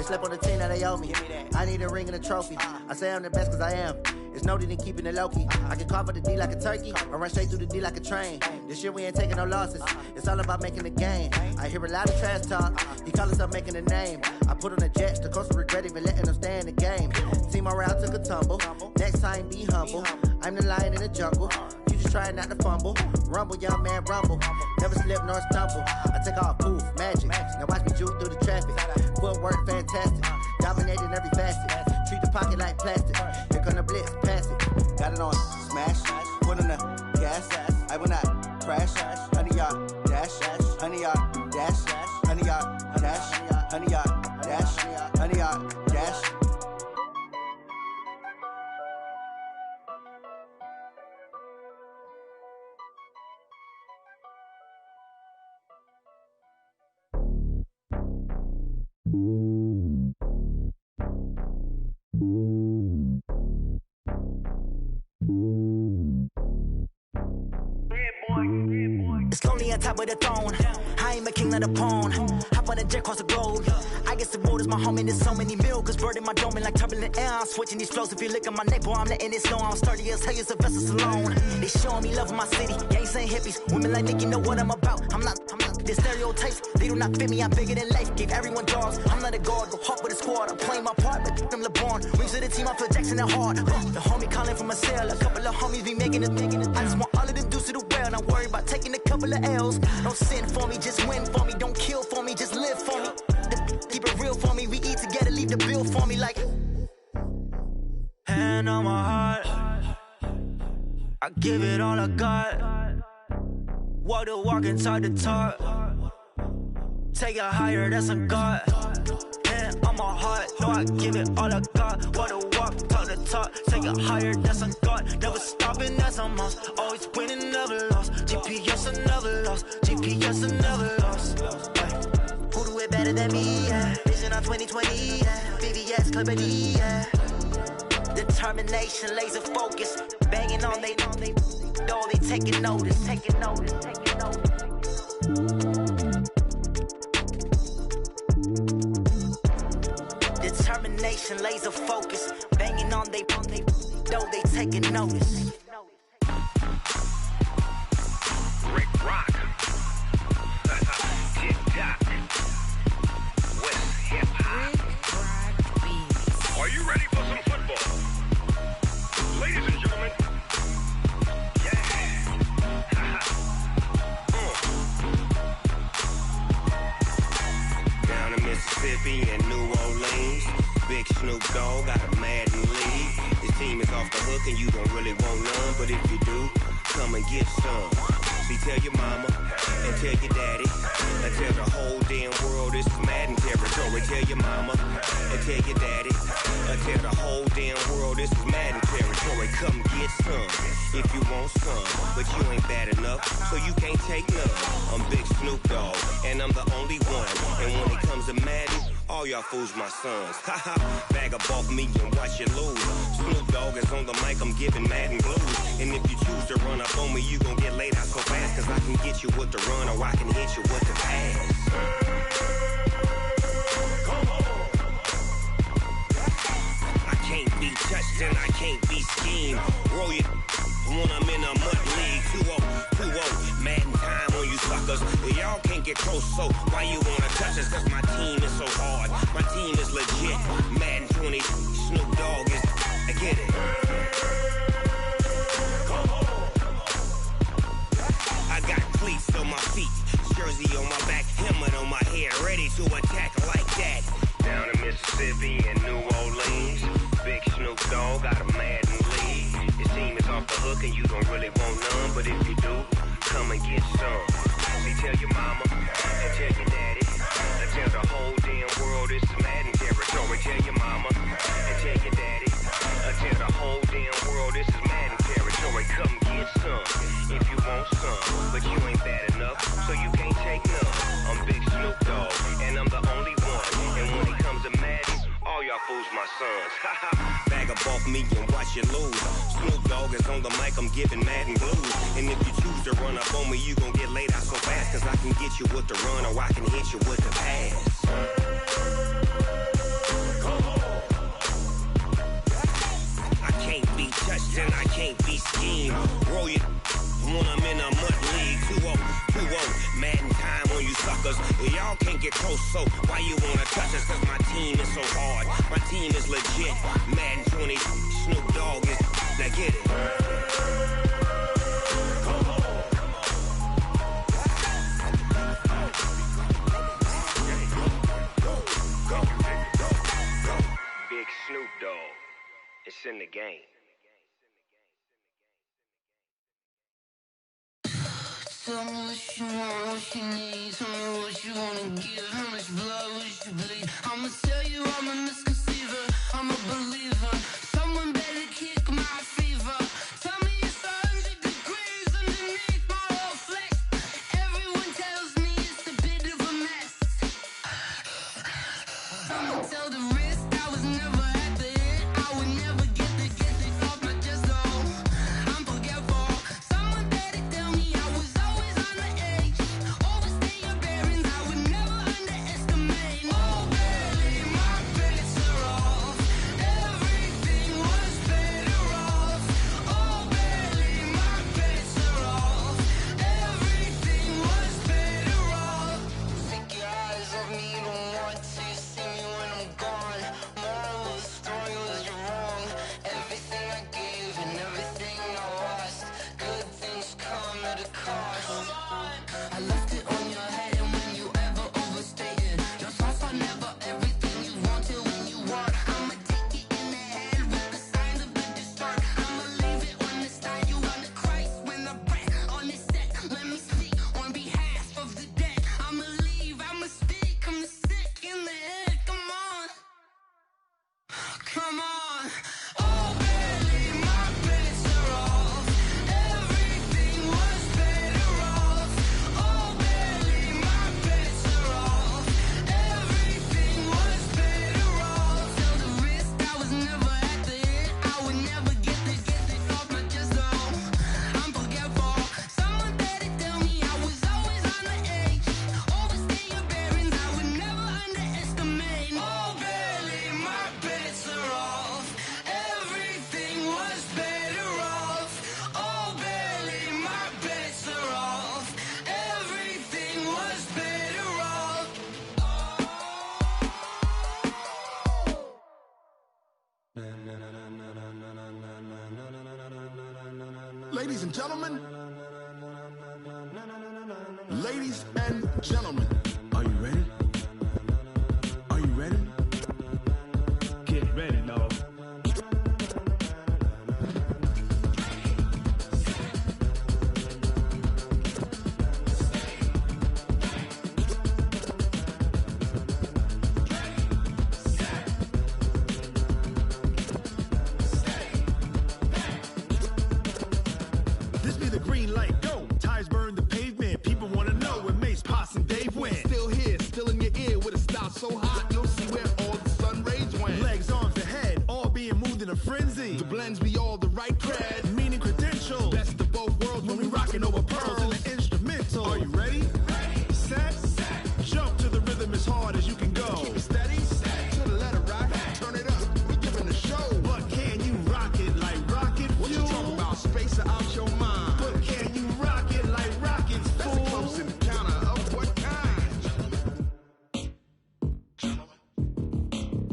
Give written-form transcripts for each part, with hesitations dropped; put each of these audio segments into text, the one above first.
slept on the team that they owe me. I need a ring and a trophy. I say I'm the best cause I am. It's noted in keeping it low-key. I can carve up the D like a turkey, or run straight through the D like a train. This year we ain't taking no losses. It's all about making the game. I hear a lot of trash talk. He call himself making a name. I put on the Jets, the coast regret even letting them stay in the game. Team morale took a tumble. Next time be humble. I'm the lion in the jungle. You just trying not to fumble. Rumble, young man, rumble. Never slip nor stumble. I take off, poof, magic. Now watch me juke through the traffic. Footwork fantastic. Dominating every facet. Treat the pocket like plastic. Here come the blitz, pass it. Got it on smash. Put on the gas. I will not crash. 100-yard dash. 100-yard dash. 100-yard dash. 100-yard dash. 100-yard dash. It's lonely on top of the throne. I ain't a king of the pawn. Hop on a jet across the globe. I guess the road is my home and there's so many milkers burning my dome like turbulent air. I'm switching these flows. If you look at my neck, boy, I'm letting it slow. I'm sturdy as hell, it's a vessel Salone. They showing me love in my city. Gangs ain't hippies. Women like Nicki know what I'm about. I'm not. The stereotypes, they do not fit me. I'm bigger than life. Gave everyone jaws. I'm not a guard. Go hard with a squad. I'm playing my part, but I'm LeBron. Rings to the team, I feel Jackson and hard. The homie calling from a cell. A couple of homies be making it. I just want all of them dudes to the well. Not worry about taking a couple of L's. Don't sin for me, just win for me. Don't kill for me, just live for me. Keep it real for me. We eat together, leave the bill for me like. Hand on my heart, I give it all I got. Walk the walk and talk the talk. Take it higher, that's a God. Hand on my heart, no, I give it all I got. Walk the walk, talk the talk. Take it higher, that's a God. Never stopping, that's a must. Always winning, never lost. GPS, I never lost. GPS, I never lost. Who do it better than me? Yeah. Vision on 2020. Yeah. VVS, Clippity. Yeah. Determination, laser focus. Banging on they door, they taking notice. Taking notice. Determination, laser focus. Banging on they door, they taking notice. Rick Rock. TikTok. West Hip Hop. Are you ready for some football? Ladies and gentlemen. Yeah. Down in Mississippi and New Orleans. Big Snoop Dogg got a Madden league. His team is off the hook and you don't really want none. But if you do, come and get some. See, tell your mama and tell your daddy. And tell the whole damn world this is Madden territory. Tell your mama and tell your daddy. And tell the whole damn world this is Madden territory. Come get some if you want some. But you ain't bad enough, so you can't take none. I'm Big Snoop Dogg, and I'm the only one. And when it comes to Madden, all y'all fools my sons. Haha, bag up off me and watch you lose. Snoop Dogg is on the mic, I'm giving Madden blues. And if you choose to run up on me, you gon' get laid out so fast. Cause I can get you with the run or I can hit you with the pass. I can't be touched and I can't be schemed. Roll you when I'm in a mud league. 2-0, Madden time on you suckers. Y'all can't get close, so why you wanna touch us? Cause my team is so hard. My team is legit. Madden 20, Snoop Dogg is. I get it. I got cleats on my feet, jersey on my back, helmet on my head, ready to attack like that. Down in Mississippi and New Orleans, Big Snoop Dogg got a Madden league. His team is off the hook and you don't really want none, but if you do, come and get some. See, tell your mama and tell your daddy, and tell the whole damn world this is Madden territory. Tell your mama and tell your daddy, and tell the whole damn world this is Madden territory. Come get some if you want some, but you ain't bad enough, so you can't take none. I'm Big Snoop Dogg, and I'm the only one. And when it comes to Madden, all y'all fools my sons. Bag up off me and watch you lose. Snoop Dogg is on the mic, I'm giving Madden blues. And if you choose to run up on me, you gon' get laid out so fast. Cause I can get you with the run or I can hit you with the pass. So why you wanna touch us? Cause my team is so hard. My team is legit. Madden 20, Snoop Dogg is. Now get it. Big Snoop Dogg. It's in the game. Tell me what you want, what you need. Tell me what you wanna give. How much blood would you bleed? I'ma tell you I'm a misconceiver. I'm a believer. Someone better kick my fever. Tell me it's 100 degrees underneath my whole flesh. Everyone tells me it's a bit of a mess. Someone tell the wrist I was never at the end. I would never get the off my chest though. I'm forgetful. Someone better tell me I was always on the edge. Overstay your bearings, I would never underestimate. Oh baby, my bets are off. Everything was better off. Oh baby, my bets are off. Everything was better off. Take your eyes off me, don't want to see me when I'm gone. Moral of the story was you're wrong. Everything I gave and everything I lost. Good things come at a cost. I left it on your head, and when you ever overstated, your thoughts are never everything you wanted when you want. I'ma take it in the head with the signs of the distort. I'ma leave it on the side. You on the Christ when I breath on this set. Let me speak on behalf of the dead. I'ma leave, I'ma speak. I'm the sick in the head. Come on, come on. Oh baby, my bets are off. Everything was better off. Oh baby, my bets are off. Everything was better off. Tell the wrist I was never at the end. I would never get this off my chest though. I'm forgetful. Someone better tell me I was always on the edge. Overstay your bearings, I would never underestimate. Oh baby, my bets are off. Everything was better off. Oh baby, my bets are off. Everything was better off. Ladies and gentlemen, ladies and gentlemen, are you ready? Are you ready? Get ready, dog. This be the green light, go. Tires burn the pavement. People wanna know where Mace, Potts, and Dave went. Still here, still in your ear with a style so hot, you'll see where all the sun rays went. Legs, arms, and head, all being moved in a frenzy. The blends be all the right cred, meaning credentials. Best of both worlds when we rockin' over pearls in the instrumental. Are you ready? Ready. Set. Jump to the rhythm as hard as you can go. Keep it steady. To the letter, right? Turn it up. We giving the show. But can you rock it like rocket fuel? What you talking about? Space out your mind. But can you rock it like rockets, fool? That's a close encounter of what kind?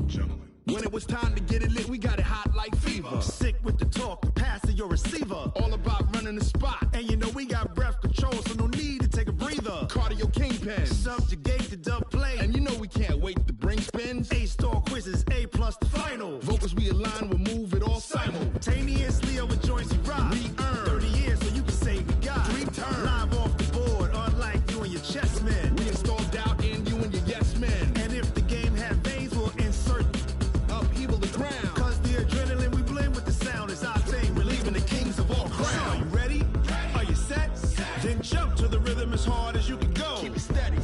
Gentlemen. When it was time to get it lit, we got it hot like fever. Sick with the talk, the pass to your receiver. All about running the spot. And you know we got breath control, so no need to take a breather. Cardio kingpin. Subjugate the dub play. And you know we can't wait to bring spins. A-star quizzes, A+ the final. Vocals we align, we'll move it all simultaneously over joints we rock. We earn 30 years so you can say we got 3 turns. Live off the board, unlike you and your chess men. We install doubt in you and your yes men. And if the game had veins, we'll insert upheaval the ground. Cause the adrenaline we blend with the sound is our thing. Relieving the kings of all crowns. Are you ready? Are you set? Then jump to the rhythm as hard as you can go. Keep it steady.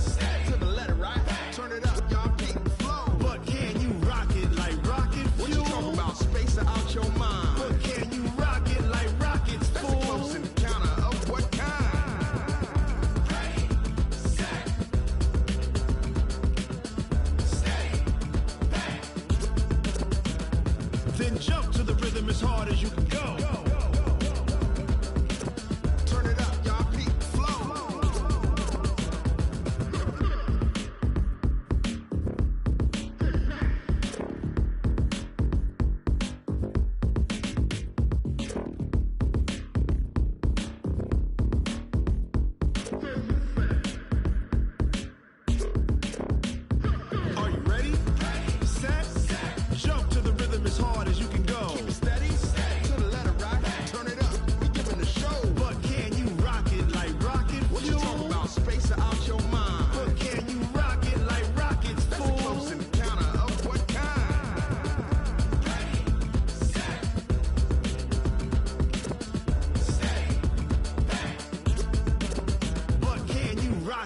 To the letter, right? Turn it up, y'all keep the flow. But can you rock it like rocket fuel? What you talking about? Space out your mind. But can you rock it like rockets, fool? That's a close encounter of what kind? Ready, set, steady, back. Then jump to the rhythm as hard as you can go. Turn it up, y'all keep the flow.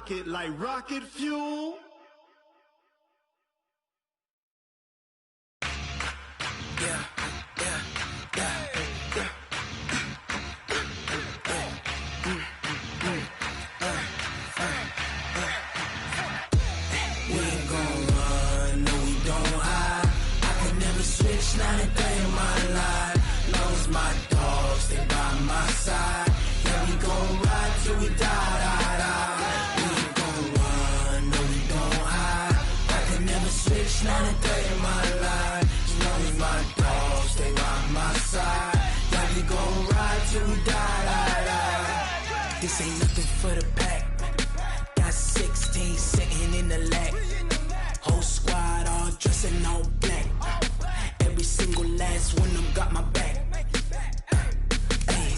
pocket like rocket fuel. Not a day in my life. Long as my dogs stay by my side. Yeah, we gon' ride till we die. We ain't gon' run, no, we don't hide. I can never switch, not a day in my life. As long as my dogs stay by my side. Yeah, we gon' ride till we die. This ain't nothing for the pack. Got 16 sitting in the lag. Whole squad all dressing all black. Every single last one of them got my back. Hey,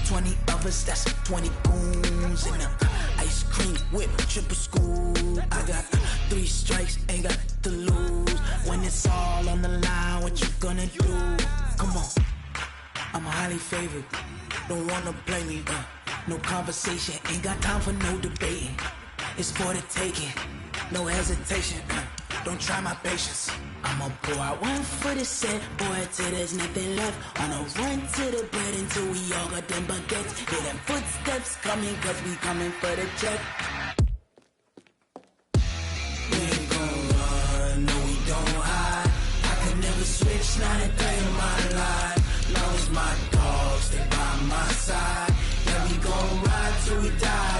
20 of us, that's 20 goons in the ice cream whip, triple scoop. I got 3 strikes, ain't got to lose. When it's all on the line, what you gonna do? Come on, I'm highly favored. Don't wanna play me, no conversation, ain't got time for no debating. It's for the taking, no hesitation. Don't try my patience. I'ma pour out one for the set, boy, till there's nothing left. On a run to the bread until we all got them baguettes. Hear them footsteps coming, cause we coming for the check. We ain't gon' run, no, we don't hide. I can never switch, not a day in my life. Long as my dogs stay by my side. Yeah, we gon' ride till we die.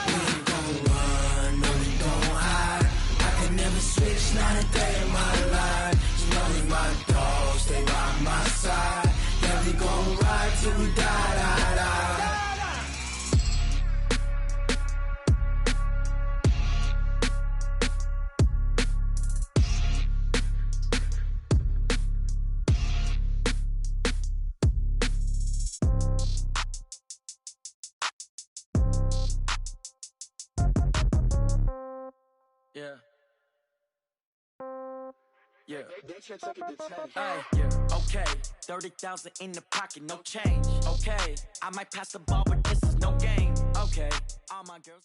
We ain't gon' run, no, we don't hide. I can never switch, not a day in my life. As long as my dogs stay by my side. Yeah, we gon' ride till we die. Yeah. Yeah. Okay. 30,000 in the pocket, no change. Okay. I might pass the ball, but this is no game. Okay. All my girls.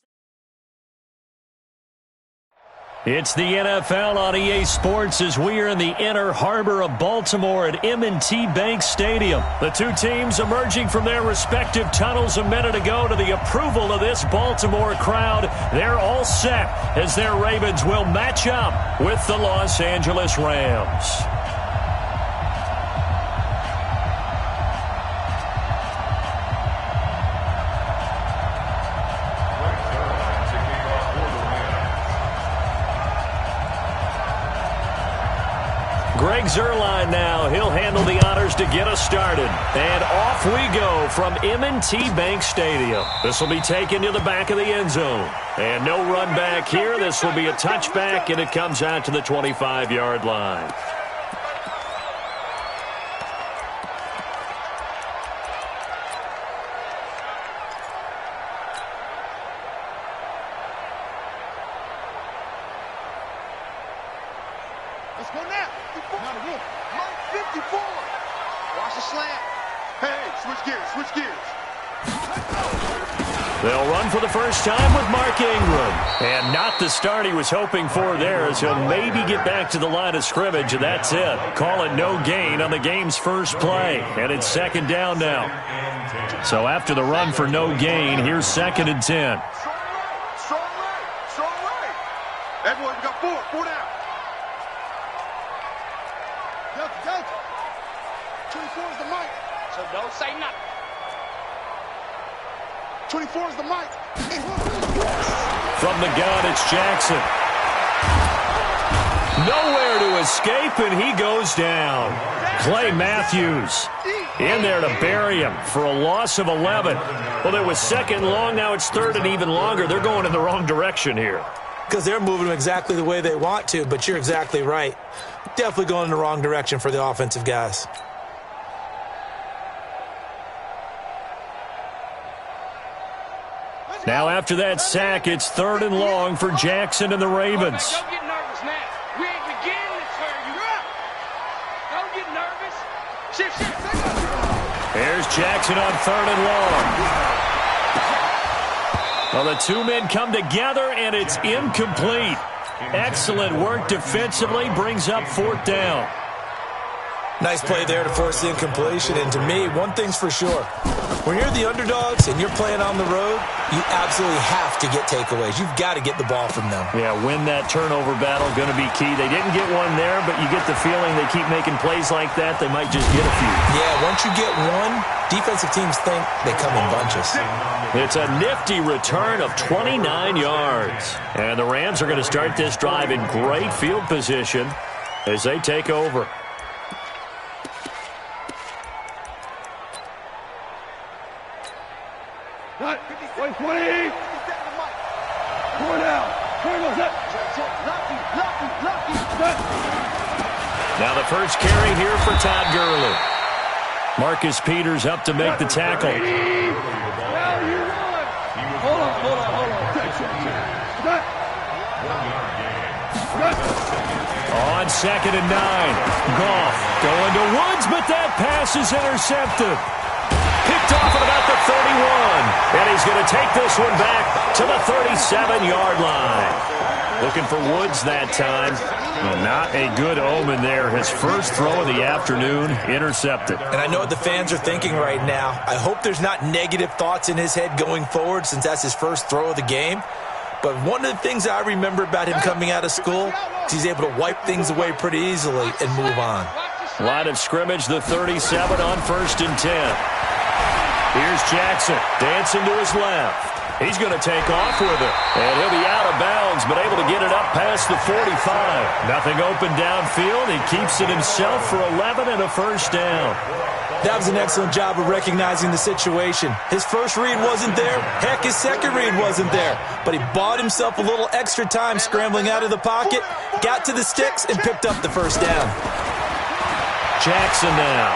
It's the NFL on EA Sports as we are in the inner harbor of Baltimore at M&T Bank Stadium. The two teams emerging from their respective tunnels a minute ago to the approval of this Baltimore crowd. They're all set as their Ravens will match up with the Los Angeles Rams. Greg Zuerlein now. He'll handle the honors to get us started. And off we go from M&T Bank Stadium. This will be taken to the back of the end zone. And no run back here. This will be a touchback, and it comes out to the 25-yard line. Let's go now. 54. Watch the slant. Hey, switch gears. They'll run for the first time with Mark Ingram. And not the start he was hoping for there, as he'll maybe get back to the line of scrimmage, and that's it. Call it no gain on the game's first play. And it's second down now. So after the run for no gain, here's 2nd and 10. Strong right. Everyone, we got 4 down. Go. 24 is the mic. So don't say nothing. 24 is the mic. From the gun, it's Jackson. Nowhere to escape, and he goes down. Clay Matthews in there to bury him for a loss of 11. Well, it was 2nd long. Now it's 3rd and even longer. They're going in the wrong direction here. Because they're moving them exactly the way they want to, but you're exactly right. Definitely going in the wrong direction for the offensive guys. Now after that sack, it's 3rd and long for Jackson and the Ravens. Don't get nervous now. We ain't beginning to turn you up. Don't get nervous. Shift. There's Jackson on 3rd and long. Well, the two men come together, and it's incomplete. Excellent work defensively, brings up 4th down. Nice play there to force the incompletion. And to me, one thing's for sure. When you're the underdogs and you're playing on the road, you absolutely have to get takeaways. You've got to get the ball from them. Yeah, win that turnover battle, going to be key. They didn't get one there, but you get the feeling they keep making plays like that, they might just get a few. Yeah, once you get one, defensive teams think they come in bunches. It's a nifty return of 29 yards. And the Rams are going to start this drive in great field position as they take over. Wait, 20. Going out. Now the first carry here for Todd Gurley. Marcus Peters up to make the tackle. Now you run. Hold on. On 2nd and 9. Goff going to Woods, but that pass is intercepted. Picked off at about the 31. And he's going to take this one back to the 37-yard line. Looking for Woods that time. Well, not a good omen there. His first throw of the afternoon intercepted. And I know what the fans are thinking right now. I hope there's not negative thoughts in his head going forward since that's his first throw of the game. But one of the things I remember about him coming out of school is he's able to wipe things away pretty easily and move on. Line of scrimmage, the 37 on 1st and 10. Here's Jackson dancing to his left. He's going to take off with it. And he'll be out of bounds, but able to get it up past the 45. Nothing open downfield. He keeps it himself for 11 and a first down. That was an excellent job of recognizing the situation. His first read wasn't there. Heck, his second read wasn't there. But he bought himself a little extra time scrambling out of the pocket, got to the sticks, and picked up the first down. Jackson now.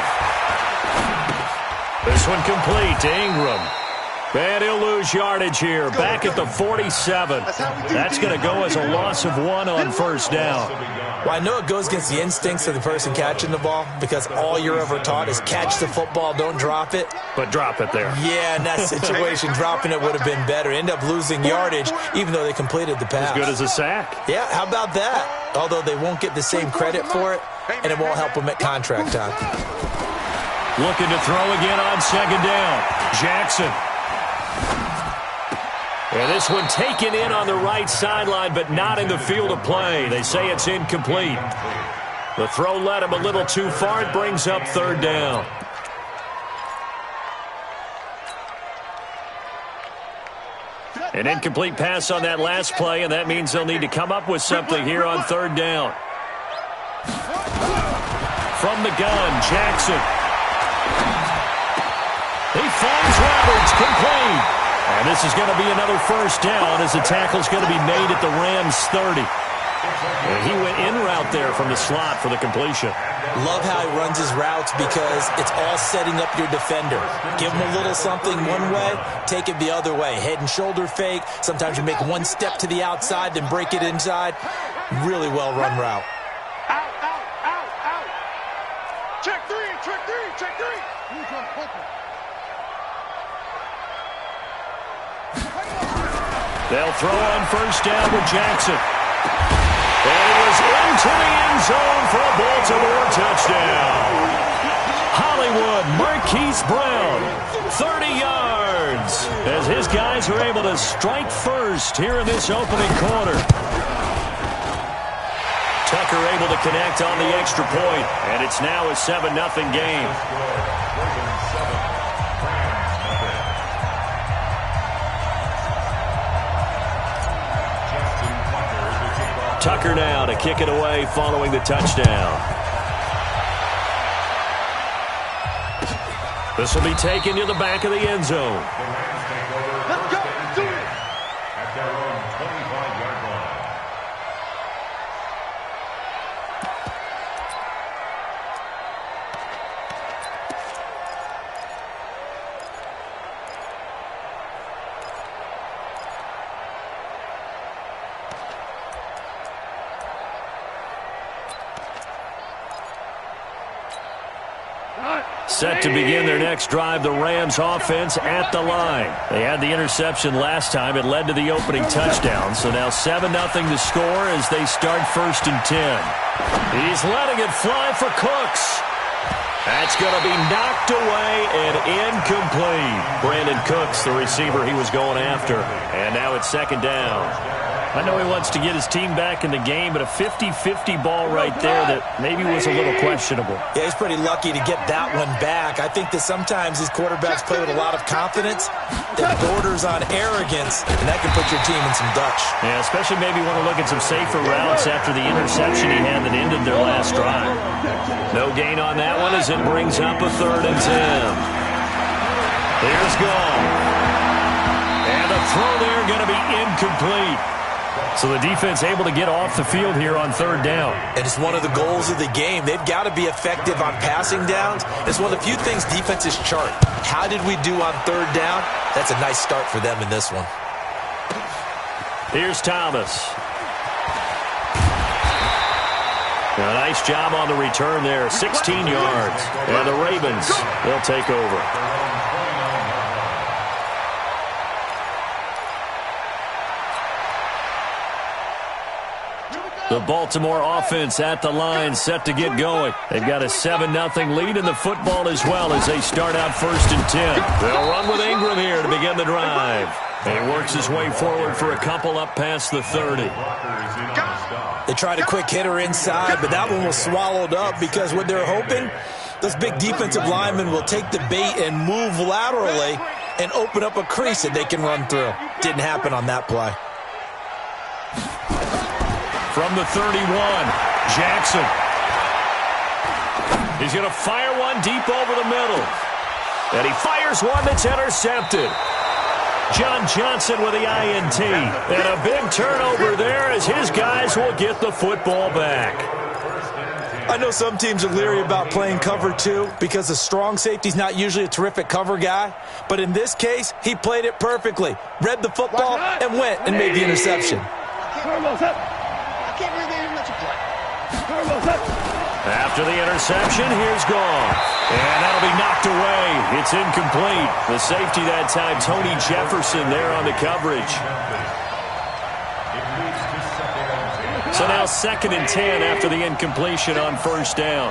This one complete to Ingram. And he'll lose yardage here. Back at the 47. That's going to go as a loss of 1 on first down. Well, I know it goes against the instincts of the person catching the ball because all you're ever taught is catch the football, don't drop it. But drop it there. Yeah, in that situation, dropping it would have been better. End up losing yardage even though they completed the pass. As good as a sack. Yeah, how about that? Although they won't get the same credit for it, and it won't help them at contract time. Looking to throw again on 2nd down. Jackson. And this one taken in on the right sideline, but not in the field of play. They say it's incomplete. The throw led him a little too far. It brings up 3rd down. An incomplete pass on that last play, and that means they'll need to come up with something here on 3rd down. From the gun, Jackson. He finds Roberts, complete. And this is going to be another first down as the tackle's going to be made at the Rams' 30. And he went in route there from the slot for the completion. Love how he runs his routes because it's all setting up your defender. Give him a little something one way, take it the other way. Head and shoulder fake. Sometimes you make one step to the outside, then break it inside. Really well-run route. Out. Check three. They'll throw on first down with Jackson. And he was into the end zone for a Baltimore touchdown. Hollywood Marquise Brown, 30 yards, as his guys are able to strike first here in this opening quarter. Tucker able to connect on the extra point, and it's now a 7-0 game. Tucker now to kick it away following the touchdown. This will be taken to the back of the end zone. Let's go. Do it. At their own 25-yard line. Set to begin their next drive, the Rams offense at the line. They had the interception last time. It led to the opening touchdown. So now 7-0 to score as they start 1st and 10. He's letting it fly for Cooks. That's going to be knocked away and incomplete. Brandon Cooks, the receiver he was going after. And now it's 2nd down. I know he wants to get his team back in the game, but a 50-50 ball right there that maybe was a little questionable. Yeah, he's pretty lucky to get that one back. I think that sometimes these quarterbacks play with a lot of confidence that borders on arrogance, and that can put your team in some Dutch. Yeah, especially maybe want to look at some safer routes after the interception he had that ended their last drive. No gain on that one as it brings up a 3rd and 10. Here's Gall. And the throw there going to be incomplete. So the defense able to get off the field here on 3rd down. And it's one of the goals of the game. They've got to be effective on passing downs. It's one of the few things defenses chart. How did we do on 3rd down? That's a nice start for them in this one. Here's Thomas. A nice job on the return there. 16 yards. And the Ravens, they'll take over. The Baltimore offense at the line, set to get going. They've got a 7-0 lead in the football as well as they start out 1st and 10. They'll run with Ingram here to begin the drive. And he works his way forward for a couple up past the 30. They tried a quick hitter inside, but that one was swallowed up because what they're hoping, those big defensive linemen will take the bait and move laterally and open up a crease that they can run through. Didn't happen on that play. From the 31, Jackson. He's going to fire one deep over the middle. And he fires one that's intercepted. John Johnson with the INT. And a big turnover there as his guys will get the football back. I know some teams are leery about playing cover 2 because the strong safety's not usually a terrific cover guy. But in this case, he played it perfectly. Read the football and went and made the interception. After the interception, here's Goff. And that'll be knocked away. It's incomplete. The safety that time, Tony Jefferson there on the coverage. So now 2nd and 10 after the incompletion on 1st down.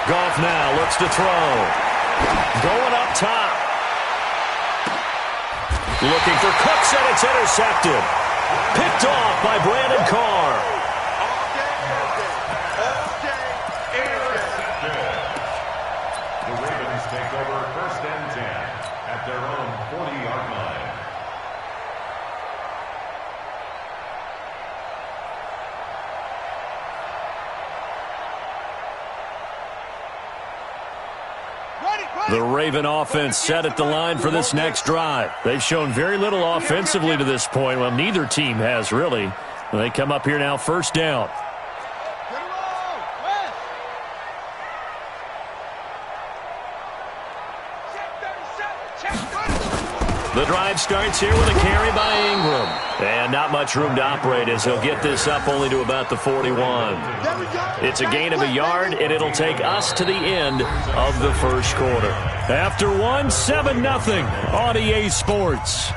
Goff now looks to throw. Going up top. Looking for Cooks, and it's intercepted. Picked off by Brandon Carr. The Ravens take over 1st and 10 at their own 40-yard line. The Raven offense set at the line for this next drive. They've shown very little offensively to this point. Well, neither team has really. They come up here now 1st down. The drive starts here with a carry by Ingram. And not much room to operate as he'll get this up only to about the 41. It's a gain of a yard, and it'll take us to the end of the 1st quarter. After 7-0 on EA Sports.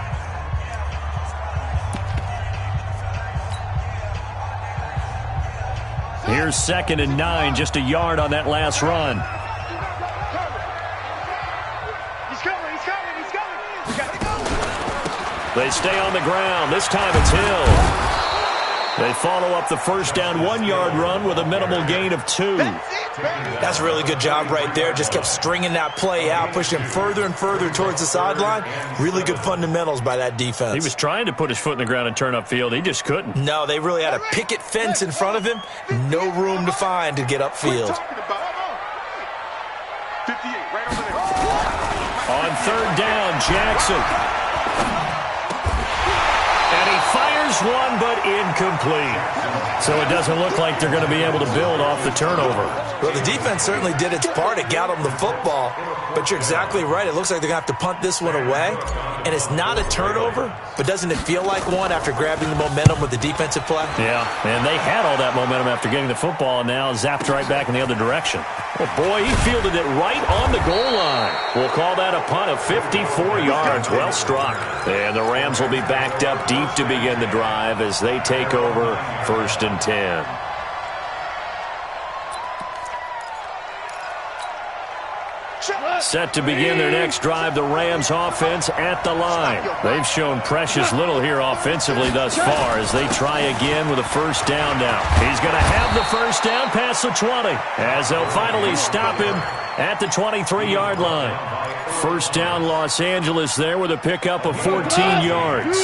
Here's 2nd and 9, just a yard on that last run. They stay on the ground. This time it's Hill. They follow up the 1st down 1-yard run with a minimal gain of 2. That's a really good job right there. Just kept stringing that play out, pushing him further and further towards the sideline. Really good fundamentals by that defense. He was trying to put his foot in the ground and turn upfield. He just couldn't. No, they really had a picket fence in front of him. No room to find to get upfield. On 3rd down, Jackson. And he fires Here's one, but incomplete. So it doesn't look like they're going to be able to build off the turnover. Well, the defense certainly did its part. It got them the football. But you're exactly right. It looks like they're going to have to punt this one away. And it's not a turnover, but doesn't it feel like one after grabbing the momentum with the defensive play? Yeah, and they had all that momentum after getting the football and now zapped right back in the other direction. Oh, boy, he fielded it right on the goal line. We'll call that a punt of 54 yards. Well struck. And the Rams will be backed up deep to begin the drive as they take over 1st and 10. Set to begin their next drive, the Rams offense at the line. They've shown precious little here offensively thus far as they try again with a first down now. He's going to have the first down past the 20 as they'll finally stop him at the 23-yard line. First down Los Angeles there with a pickup of 14 yards.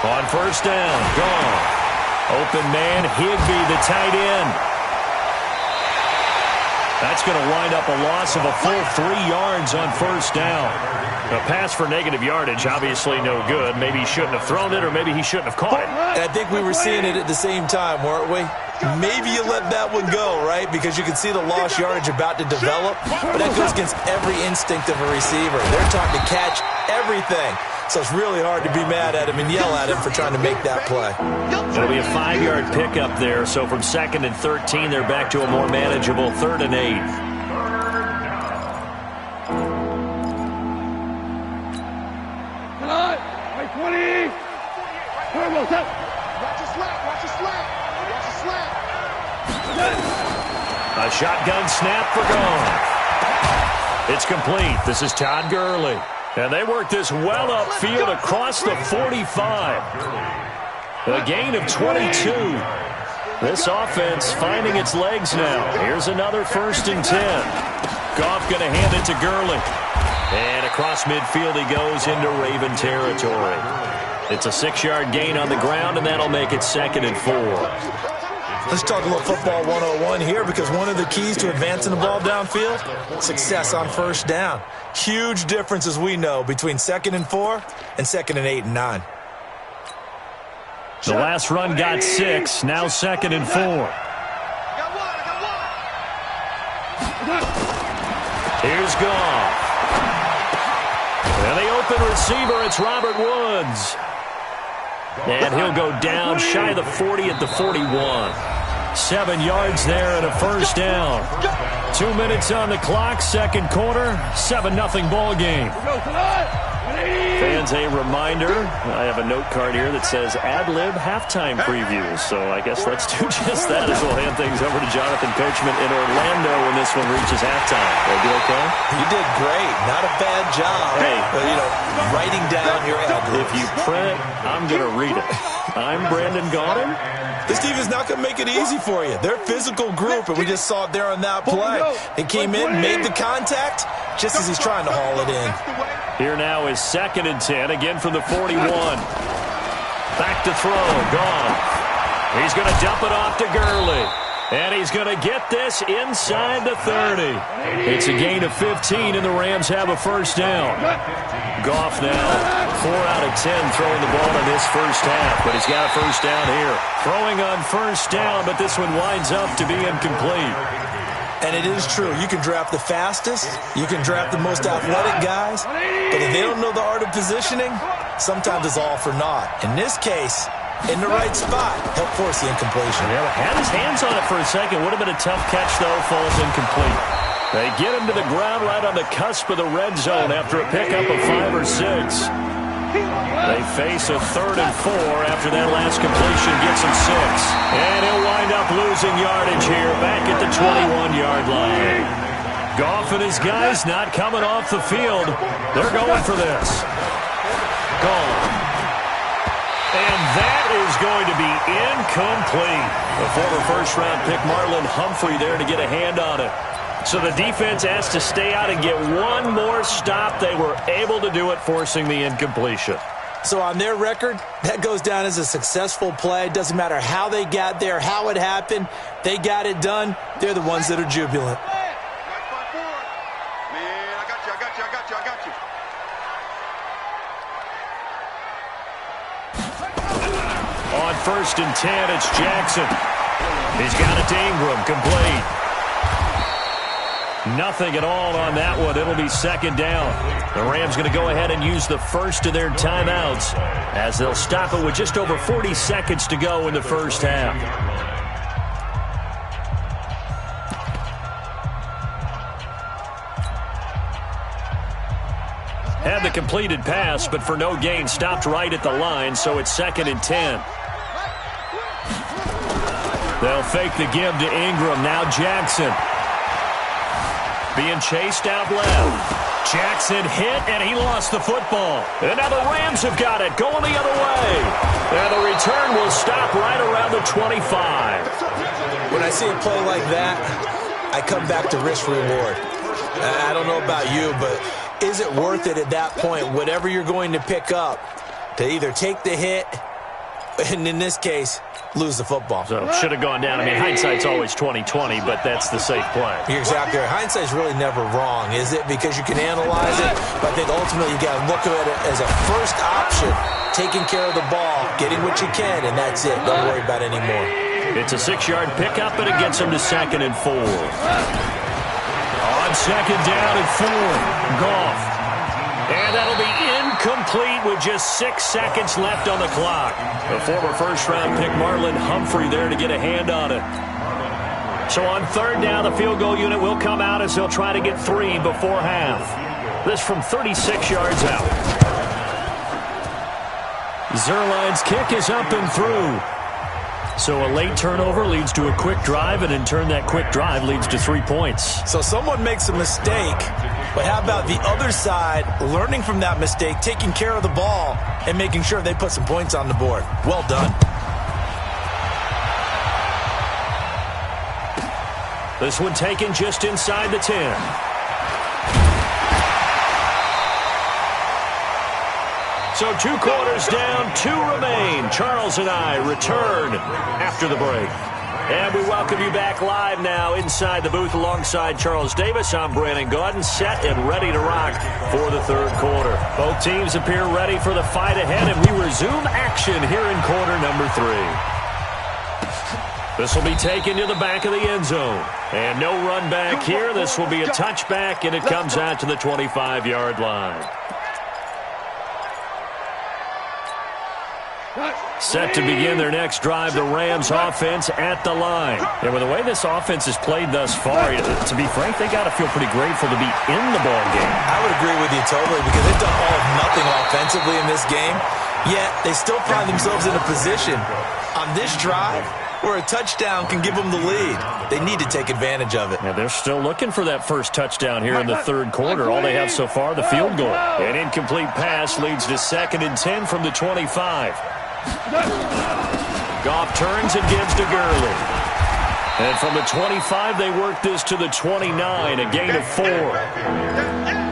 On first down, gone. Open man, Higbee, the tight end. That's going to wind up a loss of a full 3 yards on first down. A pass for negative yardage, obviously no good. Maybe he shouldn't have thrown it, or maybe he shouldn't have caught it. And I think we were seeing it at the same time, weren't we? Maybe you let that one go, right? Because you can see the lost yardage about to develop. But that goes against every instinct of a receiver. They're taught to catch everything. So it's really hard to be mad at him and yell at him for trying to make that play. It'll be a 5-yard pickup there. So from 2nd and 13, they're back to a more manageable 3rd and 8. A shotgun snap for Goff. It's complete. This is Todd Gurley. And they work this well upfield across the 45. A gain of 22. This offense finding its legs now. Here's another 1st and 10. Goff going to hand it to Gurley. And across midfield he goes into Raven territory. It's a 6-yard gain on the ground, and that'll make it 2nd and 4. Let's talk a little football 101 here, because one of the keys to advancing the ball downfield, success on first down. Huge difference, as we know, between 2nd and 4 and 2nd and 8 and 9. The last run got 6, now 2nd and 4. Here's Goff. And the open receiver, it's Robert Woods. And he'll go down shy of the 40 at the 41. 7 yards there and a first down. 2 minutes on the clock, 2nd quarter, 7-0 ball game. Fans, a reminder, I have a note card here that says ad-lib halftime previews. So I guess let's do just that as we'll hand things over to Jonathan Coachman in Orlando when this one reaches halftime. Will you okay? You did great. Not a bad job. Hey. Writing down your ad-libs. If you print it, I'm going to read it. I'm Brandon Gaudin. This team is not going to make it easy for you. They're a physical group, and we just saw it there on that play. They came in, made the contact, just as he's trying to haul it in. Here now is 2nd and 10, again from the 41. Back to throw, Goff. He's going to dump it off to Gurley. And he's going to get this inside the 30. It's a gain of 15, and the Rams have a first down. Goff now 4 out of 10 throwing the ball in this first half, but he's got a first down here. Throwing on first down, but this one winds up to be incomplete. And it is true. You can draft the fastest. You can draft the most athletic guys. But if they don't know the art of positioning, sometimes it's all for naught. In this case, in the right spot, help force the incompletion. Yeah, had his hands on it for a second. Would have been a tough catch, though. Falls incomplete. They get him to the ground right on the cusp of the red zone after a pickup of 5 or 6. They face a 3rd and 4 after that last completion gets him 6. And he'll wind up losing yardage here back at the 21-yard line. Goff and his guys not coming off the field. They're going for this. Gone. And that is going to be incomplete. The former first-round pick Marlon Humphrey there to get a hand on it. So the defense has to stay out and get one more stop. They were able to do it, forcing the incompletion. So on their record, that goes down as a successful play. Doesn't matter how they got there, how it happened. They got it done. They're the ones that are jubilant. 1st and 10. It's Jackson. He's got it to Ingram, complete. Nothing at all on that one. It'll be 2nd down. The Rams going to go ahead and use the first of their timeouts as they'll stop it with just over 40 seconds to go in the first half. Had the completed pass, but for no gain, stopped right at the line, so it's 2nd and 10. They'll fake the give to Ingram. Now Jackson. Being chased out left. Jackson hit, and he lost the football. And now the Rams have got it, going the other way. And the return will stop right around the 25. When I see a play like that, I come back to risk-reward. I don't know about you, but is it worth it at that point, whatever you're going to pick up, to either take the hit, and in this case, lose the football? So should have gone down. I mean, hindsight's always 20/20, but that's the safe play. You're exactly right. Hindsight's really never wrong, is it? Because you can analyze it, but I think ultimately you got to look at it as a first option, taking care of the ball, getting what you can, and that's it. Don't worry about it anymore. It's a 6-yard pickup, and it gets him to 2nd and 4. On 2nd down and 4, Goff. And that'll be incomplete with just 6 seconds left on the clock. The former first-round pick Marlon Humphrey there to get a hand on it. So on 3rd down, the field goal unit will come out as they'll try to get 3 before half. This from 36 yards out. Zerline's kick is up and through. So a late turnover leads to a quick drive, and in turn that quick drive leads to 3 points. So someone makes a mistake, but how about the other side learning from that mistake, taking care of the ball, and making sure they put some points on the board? Well done. This one taken just inside the 10. So 2 quarters down, 2 remain. Charles and I return after the break. And we welcome you back live now inside the booth alongside Charles Davis. I'm Brandon Gaudin, set and ready to rock for the 3rd quarter. Both teams appear ready for the fight ahead, and we resume action here in quarter number 3. This will be taken to the back of the end zone. And no run back here. This will be a touchback, and it comes out to the 25-yard line. Set to begin their next drive, the Rams offense at the line. And with the way this offense has played thus far, to be frank, they got to feel pretty grateful to be in the ball game. I would agree with you totally, because they've done all of nothing offensively in this game, yet they still find themselves in a position on this drive where a touchdown can give them the lead. They need to take advantage of it. And they're still looking for that first touchdown here in the 3rd quarter. All they have so far, the field goal. An incomplete pass leads to 2nd and 10 from the 25. Goff turns and gives to Gurley. And from the 25, they work this to the 29, a gain of 4.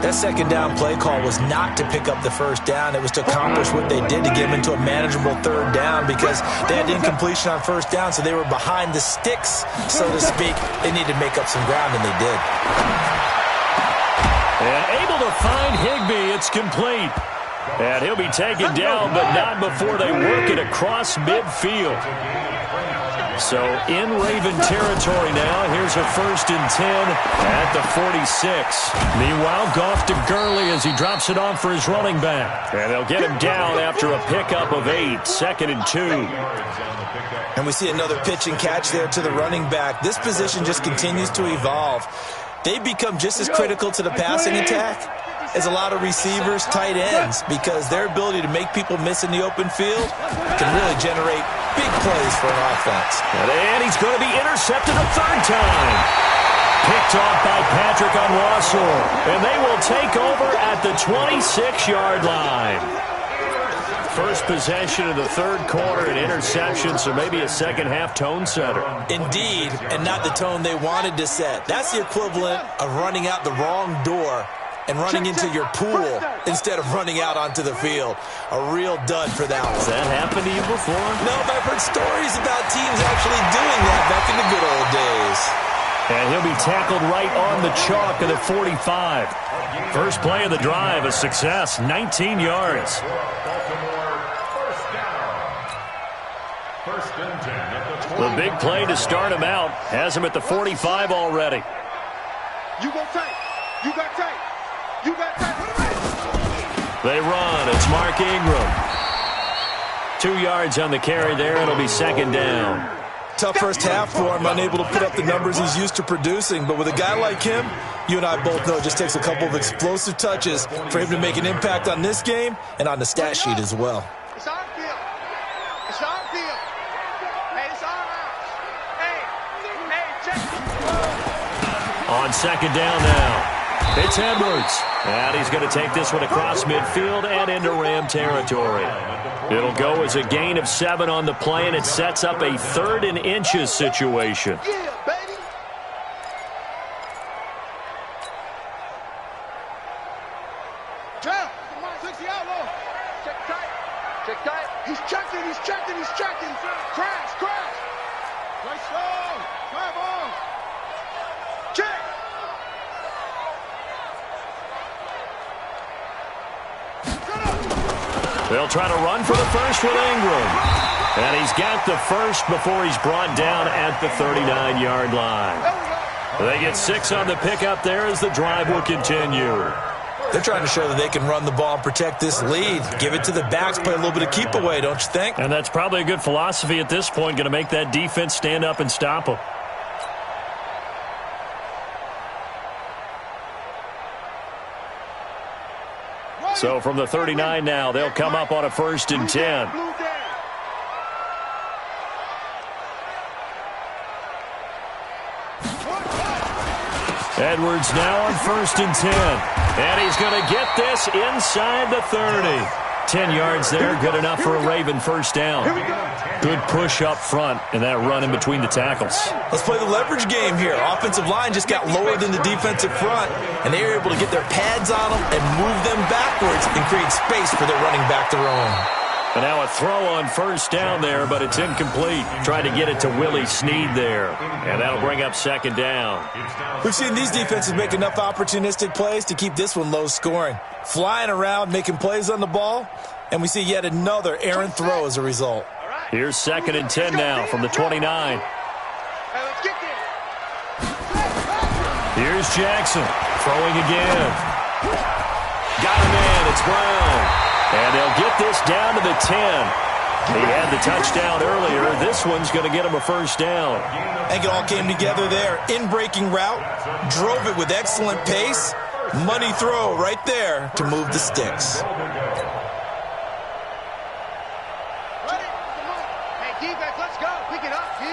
That 2nd down play call was not to pick up the 1st down. It was to accomplish what they did, to get them into a manageable 3rd down, because they had incompletion on 1st down, so they were behind the sticks, so to speak. They needed to make up some ground, and they did. And able to find Higbee. It's complete. And he'll be taken down, but not before they work it across midfield. So in Raven territory now. Here's a 1st and 10 at the 46. Meanwhile, Goff to Gurley as he drops it off for his running back. And they'll get him down after a pickup of 8. 2nd and 2. And we see another pitch and catch there to the running back. This position just continues to evolve. They become just as critical to the passing attack as a lot of receivers, tight ends, because their ability to make people miss in the open field can really generate big plays for an offense. And he's going to be intercepted a 3rd time. Picked off by Patrick Onwuasor. And they will take over at the 26-yard line. First possession of the 3rd quarter, an interception, so maybe a second-half tone setter. Indeed, and not the tone they wanted to set. That's the equivalent of running out the wrong door and running into your pool instead of running out onto the field. A real dud for that one. Has that happened to you before? No, but I've heard stories about teams actually doing that back in the good old days. And he'll be tackled right on the chalk of the 45. First play of the drive, a success, 19 yards. First and 10 at the The big play to start him out has him at the 45 already. You go tight. You got tight. You got tight. They run. It's Mark Ingram. 2 yards on the carry there. It'll be second down. Tough first half for him, unable to put up the numbers he's used to producing. But with a guy like him, you and I both know it just takes a couple of explosive touches for him to make an impact on this game and on the stat sheet as well. It's our field. It's our field. Hey, it's our house. Hey, check. On second down now. It's Edwards. And he's going to take this one across midfield and into Ram territory. It'll go as a gain of 7 on the play, and it sets up a 3rd and inches situation. Yeah, baby. Trap. 60 outlaw. Check tight. Check tight. He's checking. He's checking. He's checking. Crash. Crash. Play slow. Drive on. Check. They'll try to run for the first with Ingram. And he's got the first before he's brought down at the 39-yard line. They get 6 on the pickup there as the drive will continue. They're trying to show that they can run the ball and protect this lead. Give it to the backs, play a little bit of keep away, don't you think? And that's probably a good philosophy at this point, going to make that defense stand up and stop them. So from the 39 now, they'll come up on a 1st and 10. Edwards now on 1st and 10. And he's going to get this inside the 30. 10 yards there, good enough for a Raven first down. Good push up front and that run in between the tackles. Let's play the leverage game here. Offensive line just got lower than the defensive front, and they were able to get their pads on them and move them backwards and create space for their running back to roam. And now a throw on first down there, but it's incomplete. Trying to get it to Willie Snead there. And that'll bring up second down. We've seen these defenses make enough opportunistic plays to keep this one low scoring. Flying around, making plays on the ball, and we see yet another errant throw as a result. Here's 2nd and 10 now from the 29. Here's Jackson throwing again. Got a man, it's Brown. And they'll get this down to the 10. He had the touchdown earlier. This one's going to get him a first down. I think it all came together there. In-breaking route, drove it with excellent pace. Money throw right there to move the sticks. Ready? Hey, defense, let's go. Pick it up, G.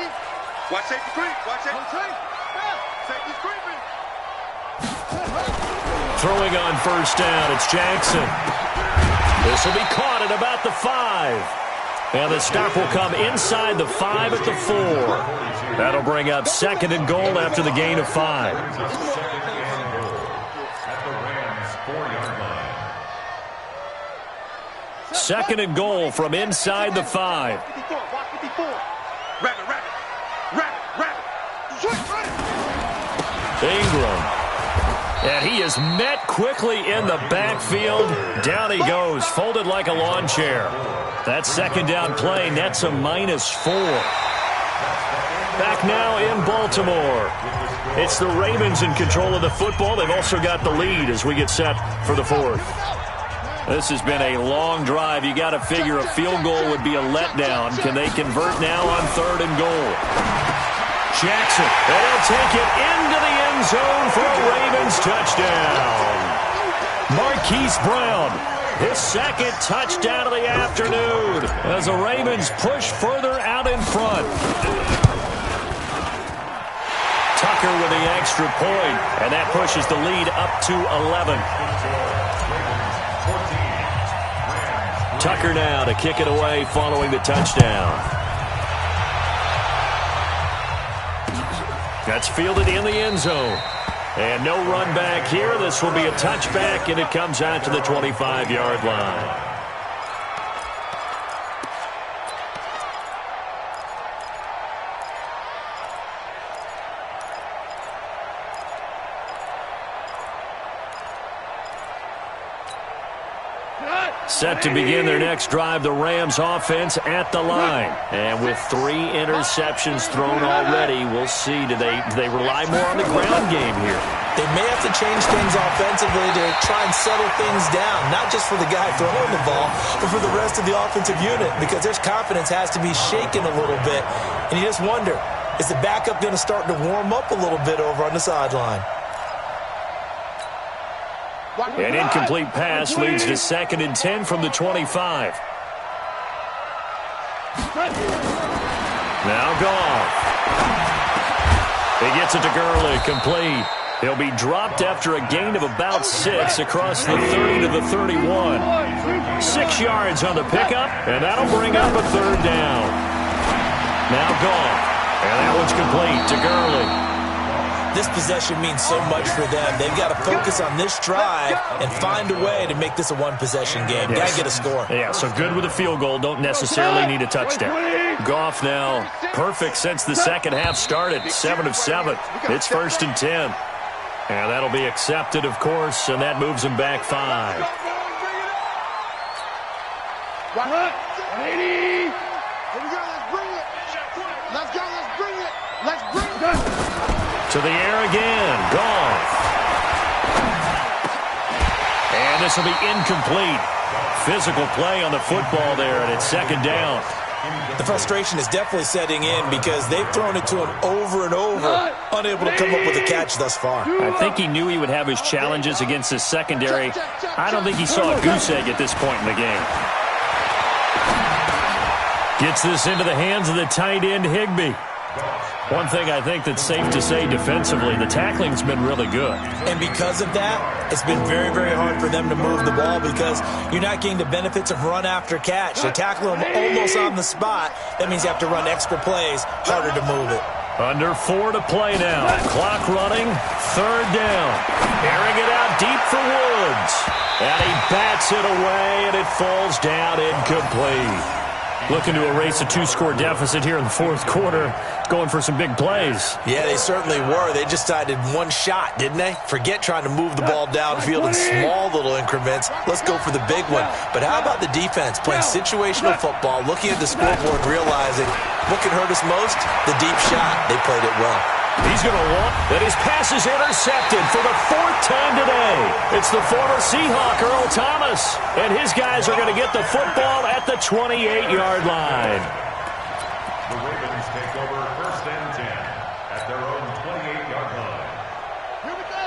Watch safety creep. Watch safety creep. Safety's creeping. Throwing on first down, it's Jackson. This will be caught at about the 5. And the stop will come inside the 5 at the 4. That'll bring up 2nd and goal after the gain of 5. Second and goal from inside the 5. Ingram. And he is met quickly in the backfield. Down he goes, folded like a lawn chair. That second down play nets a -4. Back now in Baltimore. It's the Ravens in control of the football. They've also got the lead as we get set for the 4th. This has been a long drive. You got to figure a field goal would be a letdown. Can they convert now on 3rd and goal? Jackson, they'll take it into the end zone for a Ravens touchdown. Marquise Brown, his 2nd touchdown of the afternoon as the Ravens push further out in front. Tucker with the extra point, and that pushes the lead up to 11. Tucker now to kick it away following the touchdown. That's fielded in the end zone. And no run back here. This will be a touchback, and it comes out to the 25-yard line. set to begin their next drive. The Rams offense at the line. And with 3 interceptions thrown already, we'll see. Do they rely more on the ground game here? They may have to change things offensively to try and settle things down, not just for the guy throwing the ball, but for the rest of the offensive unit, because their confidence has to be shaken a little bit. And you just wonder, is the backup going to start to warm up a little bit over on the sideline? An incomplete pass leads to 2nd and 10 from the 25. Now Goff. He gets it to Gurley, complete. He'll be dropped after a gain of about 6 across the 30 to the 31. 6 yards on the pickup, and that'll bring up a 3rd down. Now Goff. And that one's complete to Gurley. This possession means so much for them. They've got to focus on this drive and find a way to make this a one-possession game. Yes. Got to get a score. Yeah, so good with a field goal. Don't necessarily need a touchdown. Goff now perfect since the second half started. 7 of 7. It's 1st and 10. And that'll be accepted, of course, and that moves him back 5. To the air again. Goff. And this will be incomplete. Physical play on the football there, and it's 2nd down. The frustration is definitely setting in because they've thrown it to him over and over, unable to come up with a catch thus far. I think he knew he would have his challenges against his secondary. I don't think he saw a goose egg at this point in the game. Gets this into the hands of the tight end, Higbee. One thing I think that's safe to say defensively, the tackling's been really good. And because of that, it's been very, very hard for them to move the ball because you're not getting the benefits of run after catch. They tackle them almost on the spot. That means you have to run extra plays, harder to move it. Under 4 to play now. Clock running, 3rd down. Airing it out deep for Woods. And he bats it away, and it falls down incomplete. Looking to erase a 2-score deficit here in the 4th quarter. Going for some big plays. Yeah, they certainly were. They just decided one shot, didn't they? Forget trying to move the ball downfield in small little increments. Let's go for the big one. But how about the defense playing situational football, looking at the scoreboard, realizing what can hurt us most? The deep shot. They played it well. He's going to want that his pass is intercepted for the 4th time today. It's the former Seahawk, Earl Thomas. And his guys are going to get the football at the 28-yard line. The Ravens take over 1st and 10 at their own 28-yard line.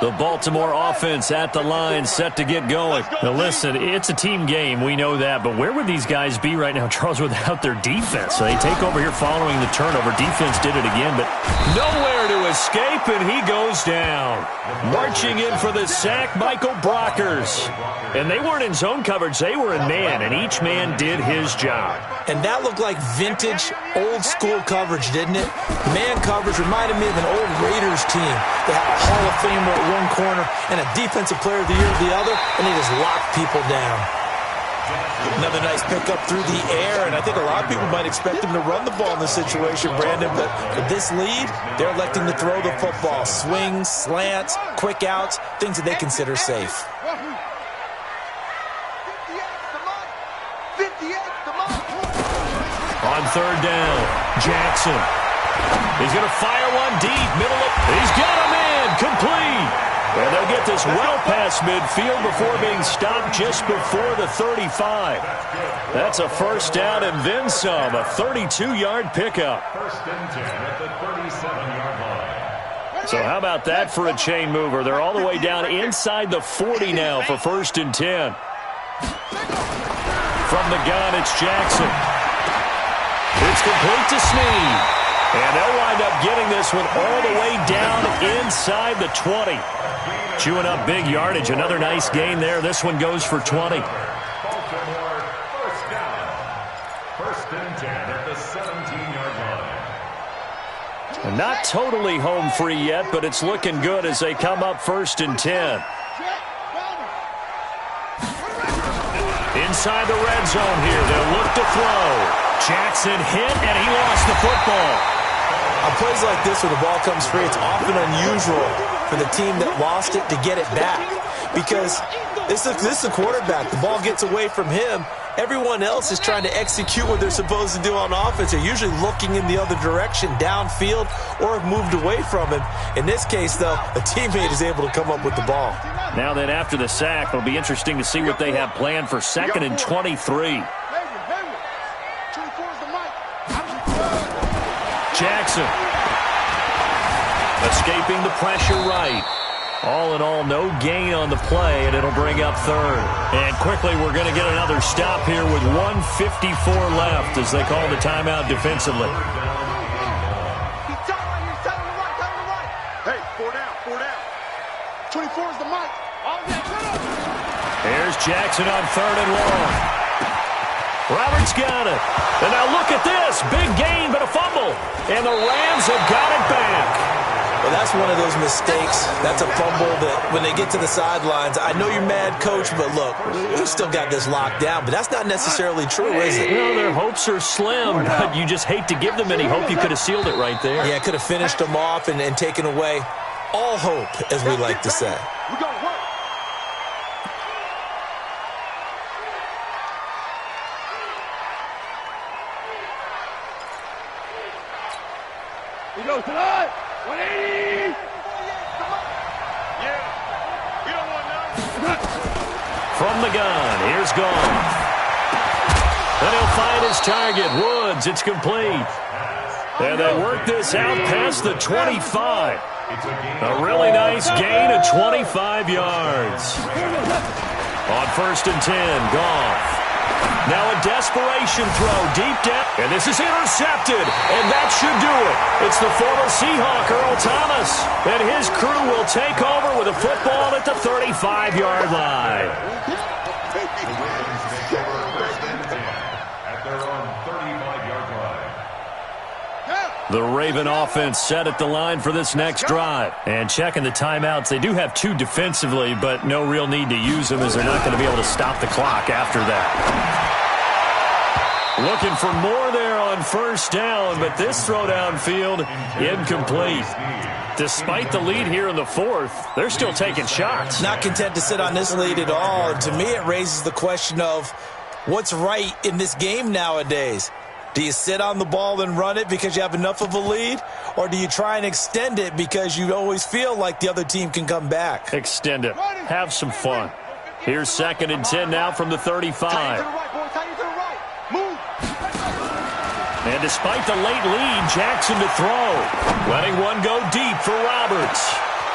The Baltimore offense at the line, set to get going. Now listen, it's a team game, we know that, but where would these guys be right now, Charles, without their defense? So they take over here following the turnover. Defense did it again, but nowhere to escape, and he goes down. Marching in for the sack, Michael Brockers. And they weren't in zone coverage, they were in man, and each man did his job. And that looked like vintage, old-school coverage, didn't it? Man coverage reminded me of an old Raiders team. They had a Hall of Famer at one corner and a Defensive Player of the Year at the other, and they just locked people down. Another nice pickup through the air, and I think a lot of people might expect them to run the ball in this situation, Brandon, but with this lead, they're electing to throw the football. Swings, slants, quick outs, things that they consider safe. On 3rd down, Jackson. He's going to fire one deep, middle of, he's got him in, complete. And they'll get this well past midfield before being stopped just before the 35. That's a 1st down and then some, a 32-yard pickup. 1st and 10 at the 37-yard line. So how about that for a chain mover? They're all the way down inside the 40 now for 1st and 10. From the gun, it's Jackson. It's complete to Snead. And they'll wind up getting this one all the way down inside the 20. Chewing up big yardage. Another nice gain there. This one goes for 20. Baltimore 1st down. 1st and 10 at the 17-yard line. And not totally home free yet, but it's looking good as they come up 1st and 10. Inside the red zone here. They'll look to throw. Jackson hit, and he lost the football. On plays like this where the ball comes free, it's often unusual for the team that lost it to get it back because This is a quarterback. The ball gets away from him. Everyone else is trying to execute what they're supposed to do on offense. They're usually looking in the other direction, downfield, or have moved away from him. In this case, though, a teammate is able to come up with the ball. Now then, after the sack, it'll be interesting to see what they have planned for 2nd and 23. Jackson. Escaping the pressure right. All in all, no gain on the play, and it'll bring up 3rd. And quickly, we're going to get another stop here with 1:54 left as they call the timeout defensively. Hey, 4 down. 24 is the mic. Here's Jackson on 3rd and long. Roberts got it. And now look at this. Big gain, but a fumble. And the Rams have got it back. Well, that's one of those mistakes. That's a fumble that when they get to the sidelines, I know you're mad, Coach, but look, we still got this locked down. But that's not necessarily true, is it? Well, their hopes are slim, but you just hate to give them any hope. You could have sealed it right there. Yeah, could have finished them off and taken away all hope, as we like to say. We got to work. He goes tonight. 180. Yeah. We don't want none. From the gun, here's Goff. And he'll find his target, Woods. It's complete. And they work this out past the 25. A really nice gain of 25 yards. On 1st and 10, Goff. Now a desperation throw deep down. And this is intercepted. And that should do it. It's the former Seahawk, Earl Thomas. And his crew will take over with a football at the 35-yard line. The Raven offense set at the line for this next drive. And checking the timeouts, they do have 2 defensively, but no real need to use them as they're not going to be able to stop the clock after that. Looking for more there on 1st down, but this throw downfield, incomplete. Despite the lead here in the 4th, they're still taking shots. Not content to sit on this lead at all. And to me, it raises the question of what's right in this game nowadays. Do you sit on the ball and run it because you have enough of a lead? Or do you try and extend it because you always feel like the other team can come back? Extend it. Have some fun. Here's 2nd and 10 now from the 35. And despite the late lead, Jackson to throw. Letting one go deep for Roberts.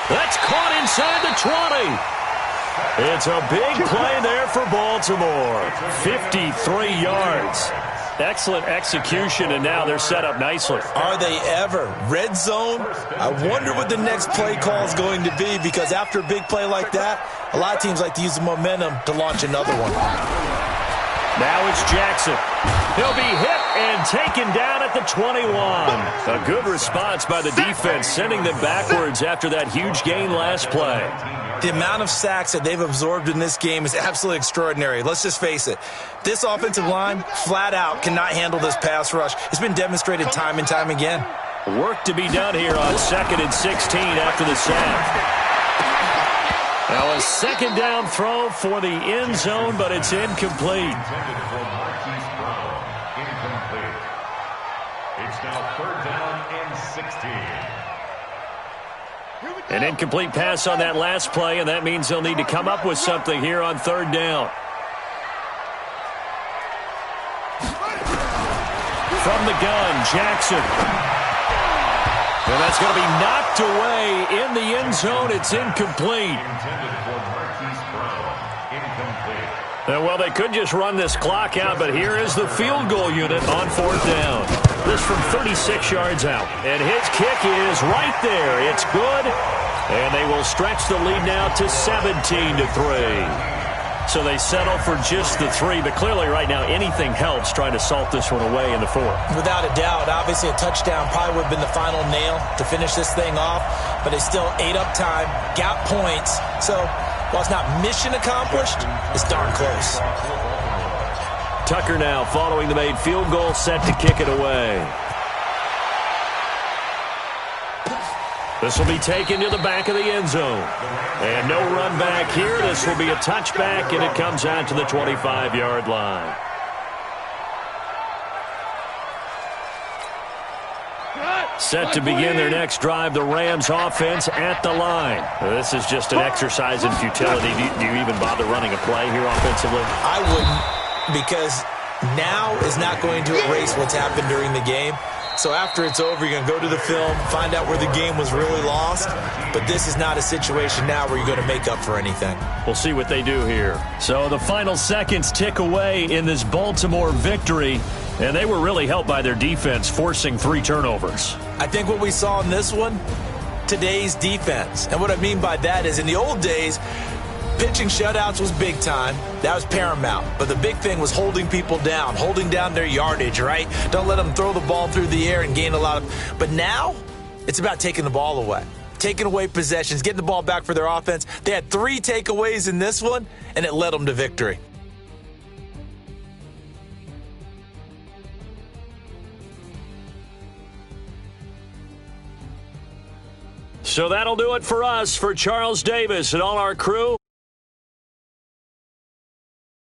That's caught inside the 20. It's a big play there for Baltimore. 53 yards. Excellent execution, and now they're set up nicely. Are they ever? Red zone? I wonder what the next play call is going to be, because after a big play like that, a lot of teams like to use the momentum to launch another one. Now it's Jackson. He'll be hit and taken down at the 21. A good response by the defense, sending them backwards after that huge gain last play. The amount of sacks that they've absorbed in this game is absolutely extraordinary. Let's just face it. This offensive line, flat out, cannot handle this pass rush. It's been demonstrated time and time again. Work to be done here on 2nd and 16 after the sack. Now a 2nd down throw for the end zone, but it's incomplete. It's now 3rd down and 16. An incomplete pass on that last play, and that means they'll need to come up with something here on 3rd down. From the gun, Jackson. And that's going to be knocked away in the end zone. It's incomplete. And well, they could just run this clock out, but here is the field goal unit on 4th down. This from 36 yards out. And his kick is right there. It's good. And they will stretch the lead now to 17-3. So they settle for just the 3, but clearly right now anything helps trying to salt this one away in the 4th. Without a doubt, obviously a touchdown probably would have been the final nail to finish this thing off, but they still ate up time, got points. So while it's not mission accomplished, it's darn close. Tucker now following the made field goal, set to kick it away. This will be taken to the back of the end zone. And no run back here. This will be a touchback, and it comes out to the 25-yard line. Set to begin their next drive, the Rams offense at the line. This is just an exercise in futility. Do you even bother running a play here offensively? I wouldn't, because now is not going to erase what's happened during the game. So after it's over, you're going to go to the film, find out where the game was really lost. But this is not a situation now where you're going to make up for anything. We'll see what they do here. So the final seconds tick away in this Baltimore victory. And they were really helped by their defense, forcing 3 turnovers. I think what we saw in this one, today's defense. And what I mean by that is in the old days, pitching shutouts was big time. That was paramount. But the big thing was holding people down, holding down their yardage, right? Don't let them throw the ball through the air and gain a lot of... But now, it's about taking the ball away. Taking away possessions, getting the ball back for their offense. They had 3 takeaways in this one, and it led them to victory. So that'll do it for us. For Charles Davis and all our crew,